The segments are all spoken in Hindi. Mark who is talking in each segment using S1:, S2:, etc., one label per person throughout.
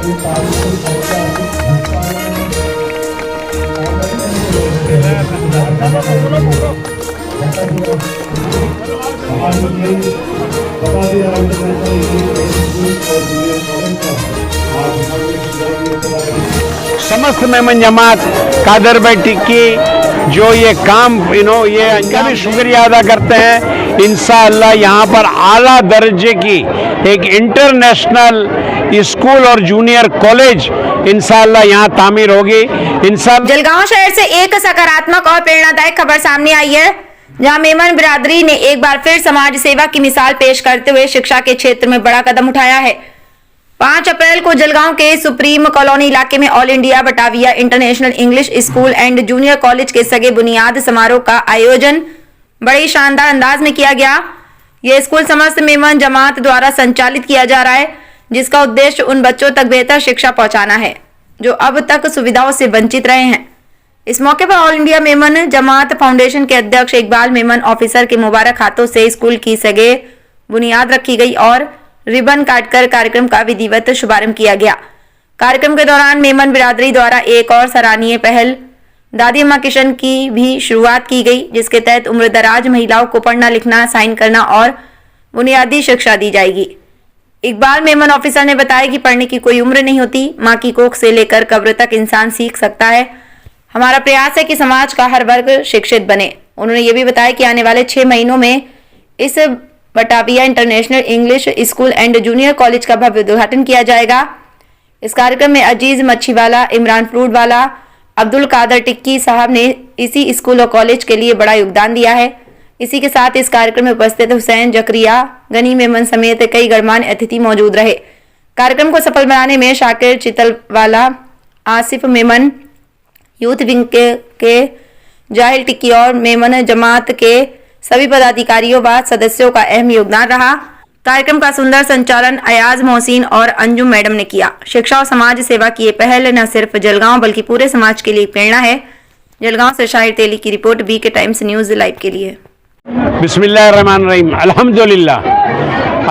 S1: समस्त मेमन जमात कादर भाई टिक्की जो ये काम ये इनका भी शुक्रिया अदा करते हैं। इंशाअल्लाह यहाँ पर आला दर्जे की एक इंटरनेशनल स्कूल और जूनियर कॉलेज इंशाअल्लाह यहाँ तामीर होगी। इंशाअल्लाह
S2: जलगांव शहर से एक सकारात्मक और प्रेरणादायक खबर सामने आई है, जहां मेमन बिरादरी ने एक बार फिर समाज सेवा की मिसाल पेश करते हुए शिक्षा के क्षेत्र में बड़ा कदम उठाया है। 5 अप्रैल को जलगांव के सुप्रीम कॉलोनी इलाके में all India Batavia international English school and junior college के सगे बुनियाद समारोह का आयोजन बड़े ही शानदार अंदाज में किया गया। यह स्कूल समस्त मेमन जमात द्वारा संचालित किया जा रहा है, जिसका उद्देश्य उन बच्चों तक बेहतर शिक्षा पहुंचाना है जो अब तक सुविधाओं से वंचित रहे हैं। इस मौके पर ऑल इंडिया मेमन जमात फाउंडेशन के अध्यक्ष इकबाल मेमन ऑफिसर के मुबारक हाथों से स्कूल की सगे बुनियाद रखी गई और रिबन काटकर कार्यक्रम का विधिवत शुभारंभ किया गया। कार्यक्रम के दौरान मेमन बिरादरी द्वारा एक और सराहनीय पहल दादी अम्मा किशन की भी शुरुआत की गई, जिसके तहत उम्रदराज महिलाओं को पढ़ना लिखना साइन करना और बुनियादी शिक्षा दी जाएगी। इकबाल मेमन ऑफिसर ने बताया कि पढ़ने की कोई उम्र नहीं होती, माँ की कोख से लेकर कब्र तक इंसान सीख सकता है। हमारा प्रयास है कि समाज का हर वर्ग शिक्षित बने। उन्होंने ये भी बताया कि आने वाले 6 महीनों में इस Batavia international English school and junior college का भव्य उद्घाटन किया जाएगा। इस कार्यक्रम में अजीज मच्छीवाला, इमरान फ्रूट वाला, अब्दुल कादर टिक्की साहब ने इसी स्कूल और कॉलेज के लिए बड़ा योगदान दिया है। इसी के साथ इस कार्यक्रम में उपस्थित हुसैन जकरिया, गनी मेमन समेत कई गणमान्य अतिथि मौजूद रहे। कार्यक्रम को सफल बनाने में शाकिर चितलवाला, आसिफ मेमन, यूथ विंग के जाहिल टिक्की और मेमन जमात के सभी पदाधिकारियों व सदस्यों का अहम योगदान रहा। कार्यक्रम का सुंदर संचालन अयाज मोहसिन और अंजुम मैडम ने किया। शिक्षा और समाज सेवा की ये पहल न सिर्फ जलगांव बल्कि पूरे समाज के लिए प्रेरणा है। जलगांव से शाहिर तेली की report, BK Times News Live के लिए।
S1: बिस्मिल्लाहिर्रहमानिर्रहीम। अल्हम्दुलिल्लाह,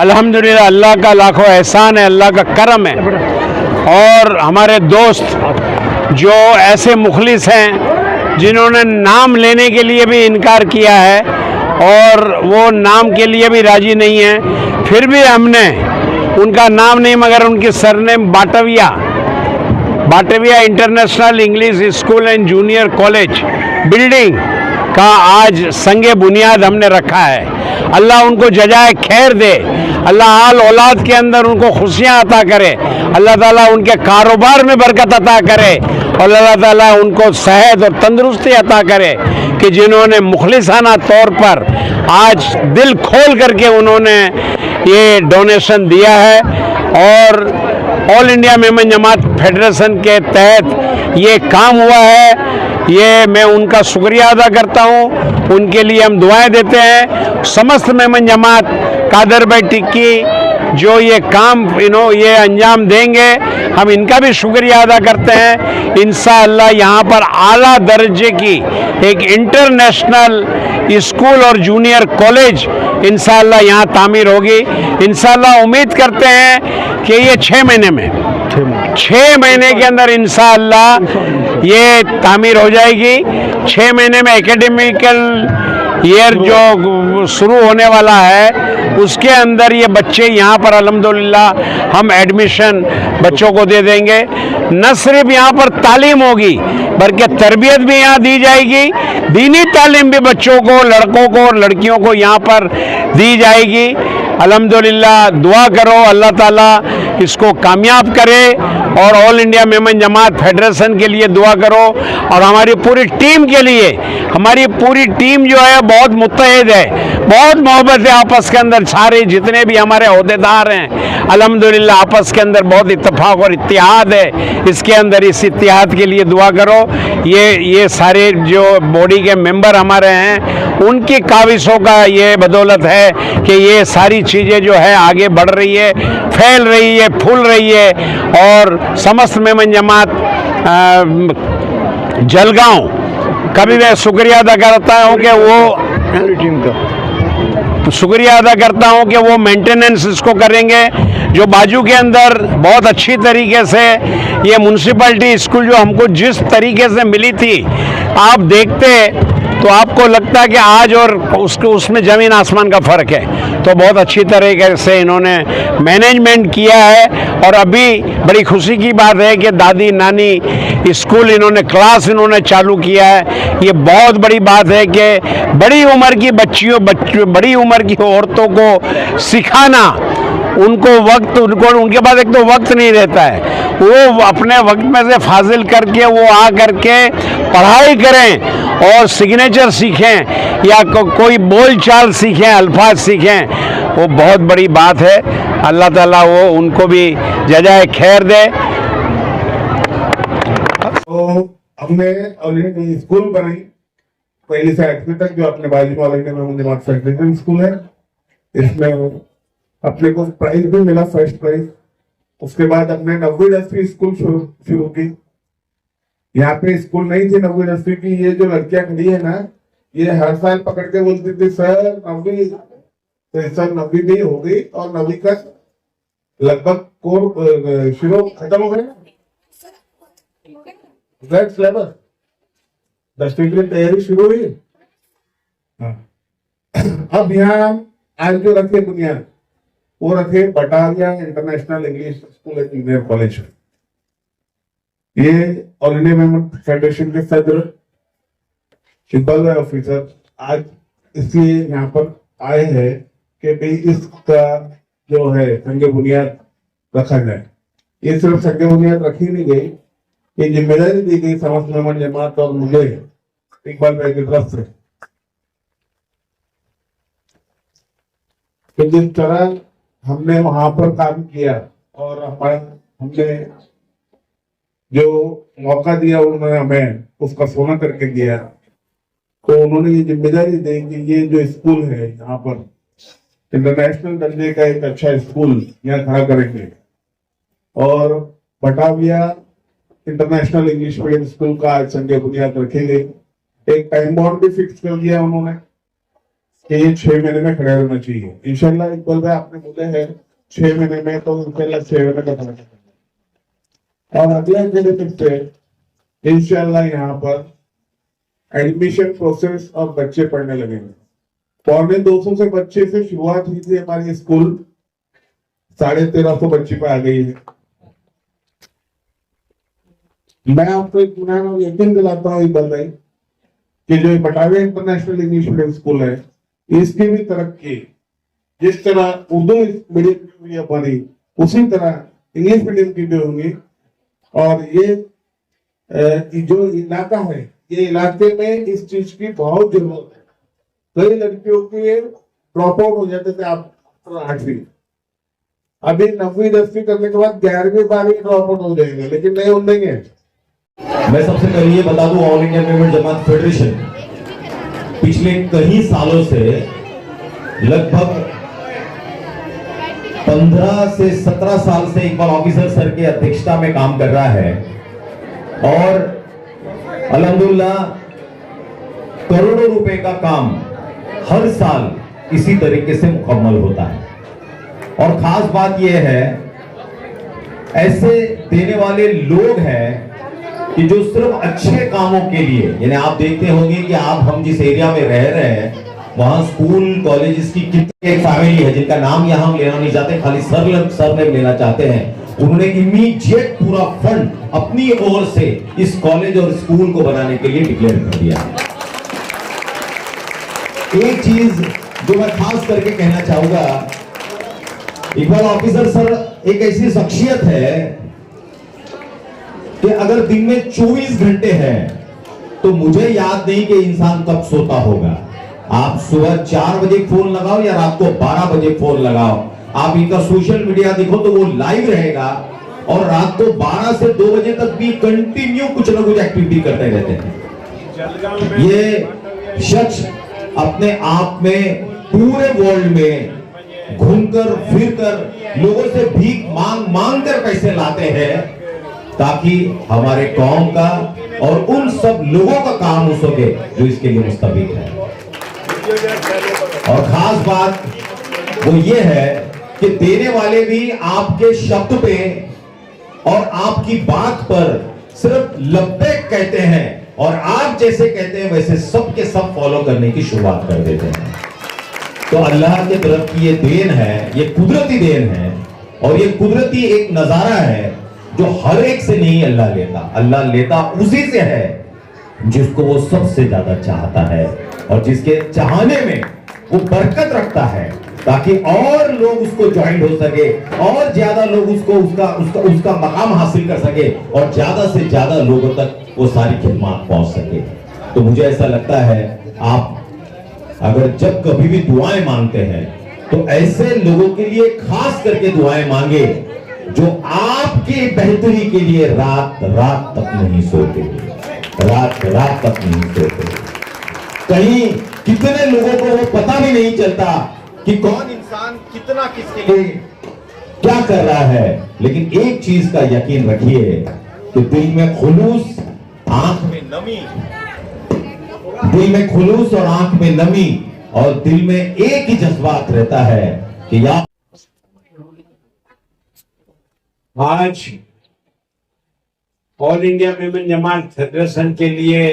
S1: अल्हम्दुलिल्लाह, अल्लाह का लाखों एहसान है, अल्लाह का करम है। और हमारे दोस्त जो ऐसे मुखलिस हैं जिन्होंने नाम लेने के लिए भी इनकार किया है और वो नाम के लिए भी राजी नहीं है, फिर भी हमने उनका नाम नहीं मगर उनकी सरनेम बाटविया international English school and junior college building का आज संगे बुनियाद हमने रखा है। अल्लाह उनको जजाए खैर दे, अल्लाह हाल औलाद के अंदर उनको खुशियाँ अता करे, अल्लाह ताला उनके कारोबार में बरकत अता करे और अल्लाह ताला उनको सेहत और तंदुरुस्ती अता करे कि जिन्होंने मुखलिसाना तौर पर आज दिल खोल करके उन्होंने ये डोनेशन दिया है। और ऑल इंडिया मेमन जमात फेडरेशन के तहत ये काम हुआ है, ये मैं उनका शुक्रिया अदा करता हूँ, उनके लिए हम दुआएं देते हैं। समस्त मेमन जमात कादर भाई टिक्की जो ये काम ये अंजाम देंगे, हम इनका भी शुक्रिया अदा करते हैं। इंशाअल्लाह यहाँ पर आला दर्जे की एक इंटरनेशनल स्कूल और जूनियर कॉलेज इंशाअल्लाह यहाँ तामीर होगी। इंशाअल्लाह उम्मीद करते हैं कि ये 6 महीने के अंदर इंशाअल्लाह ये तामीर हो जाएगी। 6 महीने में एकेडमिकल ईयर जो शुरू होने वाला है उसके अंदर ये बच्चे यहाँ पर अल्हम्दुलिल्लाह हम एडमिशन बच्चों को दे देंगे। न सिर्फ यहाँ पर तालीम होगी बल्कि तरबियत भी यहाँ दी जाएगी, दीनी तालीम भी बच्चों को, लड़कों को और लड़कियों को यहाँ पर दी जाएगी। अल्हम्दुलिल्लाह दुआ करो अल्लाह ताला इसको कामयाब करे और ऑल इंडिया मेमन जमात फेडरेशन के लिए दुआ करो और हमारी पूरी टीम के लिए। हमारी पूरी टीम जो है बहुत मुत्तहिद है, बहुत मोहब्बत है आपस के अंदर। सारे जितने भी हमारे ओहदेदार हैं अल्हम्दुलिल्लाह आपस के अंदर बहुत इत्तेफाक और इत्तेहाद है। इसके अंदर इस इत्तेहाद के लिए दुआ करो। ये सारे जो बॉडी के मेंबर हमारे हैं उनकी काविशों का ये बदौलत है कि ये सारी चीज़ें जो है आगे बढ़ रही है, फैल रही है, फूल रही है। और समस्त मेमन जमात जलगांव का भी मैं शुक्रिया अदा करता हूँ कि वो शुक्रिया अदा करता हूं कि वो मेंटेनेंस इसको करेंगे। जो बाजू के अंदर बहुत अच्छी तरीके से ये म्यूनसिपैलिटी स्कूल जो हमको जिस तरीके से मिली थी, आप देखते तो आपको लगता है कि आज और उसमें ज़मीन आसमान का फ़र्क है। तो बहुत अच्छी तरीके से इन्होंने मैनेजमेंट किया है। और अभी बड़ी खुशी की बात है कि दादी नानी स्कूल इन्होंने क्लास इन्होंने चालू किया है। ये बहुत बड़ी बात है कि बड़ी उम्र की बड़ी उम्र की औरतों को सिखाना, उनके पास एक तो वक्त नहीं रहता है, वो अपने वक्त में से फाजिल करके वो आ करके पढ़ाई करें और सिग्नेचर सीखें या कोई बोल चाल सीखें, अल्फाज सीखें, वो बहुत बड़ी बात है। अल्लाह ताला वो उनको भी जज़ाए खैर दे।
S3: तो हमने ऑलरेडी स्कूल बनाई पहली से 8वीं तक, जो अपने बाजू वाले में सेक्रेटरी स्कूल है। इसमें अपने को प्राइज भी मिला, फर्स्ट प्राइज। उसके बाद हमने 9वीं 10वीं स्कूल शुरू की। यहाँ पे स्कूल नहीं थी 9वीं 10वीं की। ये जो लड़कियां खड़ी है ना, ये हर साल पकड़ के बोलती थी सर 9वीं, तो इस साल 9वीं भी हो गई और 9वीं का लगभग कोर्स शुरू खत्म हो गया। सिलेबस 10वीं की तैयारी शुरू हुई। अब यहाँ आज जो रखे बुनियाद, वो रखे बटालिया international English school and junior college. ये ऑल इंडिया मेमन फेडरेशन के सदर इकबाल ऑफिसर आज इसलिए यहाँ पर आए हैं कि भाई इसका जो है संग बुनियाद रखा जाए। ये सिर्फ संग बुनियाद रखी नहीं गई, ये जिम्मेदारी दी गई समस्त मेमन जमात और मुझे इकबाल भाई की तरफ से। तो जिस तरह हमने वहां पर काम किया और हमने जो मौका दिया उन्होंने हमें उसका सोना करके दिया, तो उन्होंने ये जिम्मेदारी दी कि ये जो स्कूल है यहाँ पर इंटरनेशनल दर्जे का एक अच्छा स्कूल यहाँ खड़ा करेंगे। और Batalia international English medium school का आज संग बुनियाद रखेंगे। एक टाइम बाउंड भी फिक्स कर दिया उन्होंने कि ये 6 महीने में खड़े होना चाहिए। इंशाल्लाह इकबाल भाई आपने बोले हैं 6 महीने में, तो इंशाल्लाह 6 महीने का खड़ा और अगले दिन से इंशाल्लाह यहाँ पर एडमिशन प्रोसेस और बच्चे पढ़ने लगेंगे। 250 से बच्चे से शुरुआत हुई थी हमारी स्कूल, 1350 बच्चे पे आ गई है। मैं आपको एक यकीन दिलाता हूँ इकबाल भाई कि जो Batalia international English medium school है, इसकी भी तरक्की जिस तरह उर्दू मीडियम की हुई हमारी, उसी तरह इंग्लिश मीडियम की भी होंगी। और ये जो इलाका है, ये इलाके में इस चीज की बहुत जरूरत है। कई लड़कियों के ड्रॉप आउट हो जाते थे आप 8वीं, अभी 9वीं 10वीं करने के बाद 11वीं 12वीं ड्रॉप आउट हो जाएंगे, लेकिन नहीं होंगे।
S4: मैं सबसे पहले ये बता दूं, ऑल इंडिया मेमन जमात फेडरेशन पिछले कई सालों से लगभग 15 से 17 साल से इकबाल ऑफिसर सर के अध्यक्षता में काम कर रहा है और अल्हम्दुलिल्लाह करोड़ों रुपए का काम हर साल इसी तरीके से मुकम्मल होता है। और खास बात यह है, ऐसे देने वाले लोग हैं कि जो सिर्फ अच्छे कामों के लिए, यानी आप देखते होंगे कि हम जिस एरिया में रह रहे हैं वहां स्कूल कॉलेजेस की कितनी एक फैमिली है जिनका नाम यहाँ हम लेना नहीं चाहते, खाली सर ने लेना चाहते हैं। उन्होंने इमीडिएट पूरा फंड अपनी ओर से इस कॉलेज और स्कूल को बनाने के लिए डिक्लेयर कर दिया। एक चीज जो मैं खास करके कहना चाहूंगा, इकबाल ऑफिसर सर एक ऐसी शख्सियत है कि अगर दिन में 24 घंटे हैं तो मुझे याद नहीं कि इंसान कब सोता होगा। आप सुबह 4 बजे फोन लगाओ या रात को 12 बजे फोन लगाओ, आप इनका सोशल मीडिया देखो तो वो लाइव रहेगा और रात को 12 से 2 बजे तक भी कंटिन्यू कुछ ना कुछ एक्टिविटी करते रहते हैं। ये शख्स अपने आप में पूरे वर्ल्ड में घूमकर फिरकर लोगों से भीख मांग कर पैसे लाते हैं ताकि हमारे कौम का और उन सब लोगों का काम हो सके जो इसके लिए मुस्तबिक है। और खास बात वो ये है कि देने वाले भी आपके शब्द पे और आपकी बात पर सिर्फ लब्बैक कहते हैं और आप जैसे कहते हैं वैसे सब के सब फॉलो करने की शुरुआत कर देते हैं। तो अल्लाह की तरफ की ये देन है, ये कुदरती देन है और ये कुदरती एक नजारा है जो हर एक से नहीं अल्लाह लेता। अल्लाह लेता उसी से है जिसको वो सबसे ज्यादा चाहता है और जिसके चाहने में वो बरकत रखता है, ताकि और लोग उसको ज्वाइन हो सके और ज्यादा लोग उसको उसका मकाम हासिल कर सके और ज्यादा से ज्यादा लोगों तक वो सारी खिदमत पहुंच सके। तो मुझे ऐसा लगता है आप अगर जब कभी भी दुआएं मांगते हैं तो ऐसे लोगों के लिए खास करके दुआएं मांगे जो आपकी बेहतरी के लिए रात रात तक नहीं सोते, रात रात तक नहीं सोते। कहीं कितने लोगों को वो पता भी नहीं चलता कि कौन इंसान कितना किसके लिए क्या कर रहा है, लेकिन एक चीज का यकीन रखिए कि दिल में खुलूस, आंख में नमी, दिल में खुलूस और आंख में नमी और दिल में एक ही जज्बात रहता है कि या
S1: आज ऑल इंडिया विमेन जमात फेडरेशन के लिए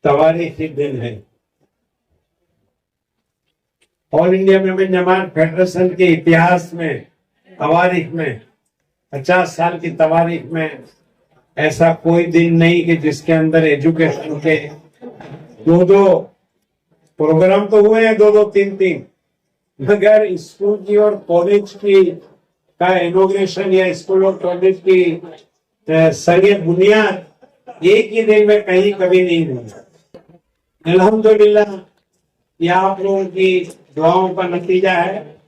S1: तवारीखी दिन है। ऑल इंडिया विमेन जमात फेडरेशन के इतिहास में, तवारीख में, 50 साल की तवारीख में ऐसा कोई दिन नहीं कि जिसके अंदर एजुकेशन के दो प्रोग्राम तो हुए हैं, दो तीन, मगर स्कूल की और कॉलेज की का इनॉग्रेशन या स्कूल और कॉलेज की संगे बुनियाद एक ही दिन में कहीं कभी नहीं हुई। अल्हम्दुलिल्लाह ये आप लोगों की दुआओं का नतीजा है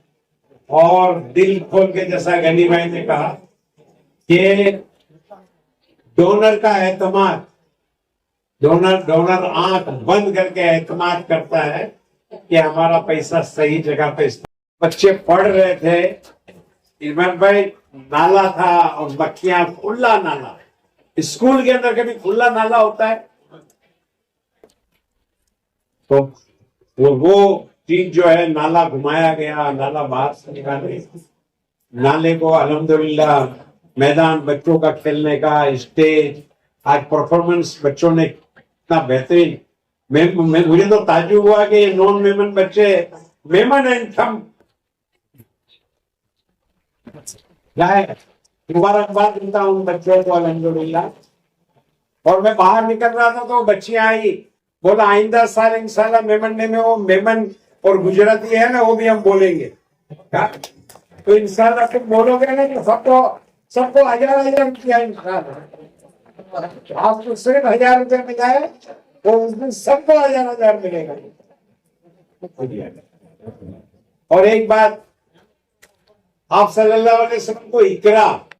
S1: और दिल खोल के, जैसा गनी भाई ने कहा कि डोनर का एतमाद, डोनर आंख बंद करके एतमाद करता है कि हमारा पैसा सही जगह पे। बच्चे पढ़ रहे थे, इमरान भाई, नाला था और मक्खियां, खुला नाला। स्कूल के अंदर कभी खुला नाला होता है? तो वो चीज जो है, नाला घुमाया गया, नाला बाहर से निकाले, नाले को अल्हम्दुलिल्लाह मैदान बच्चों का खेलने का, स्टेज, आज परफॉर्मेंस बच्चों ने इतना बेहतरीन। मुझे तो ताज्जुब हुआ कि नॉन मेमन बच्चे मेमन एंथम गाए। मुबारकबाद देता हूँ बच्चों को अल्हम्दुलिल्लाह। और मैं बाहर निकल रहा था तो बच्चियां आई, बोला आइंदा साल इंशाल्लाह मेमन में वो मेमन और गुजराती है ना, वो भी हम बोलेंगे। तो इंशाल्लाह तुम बोलोगे ना तो सबको 1000 रुपया इंशाल्लाह। आपको सिर्फ 1000 रुपया मिला है तो उस दिन सबको 1000 मिलेगा। और एक बात, आप सल्लल्लाहु अलैहि वसल्लम को इकरा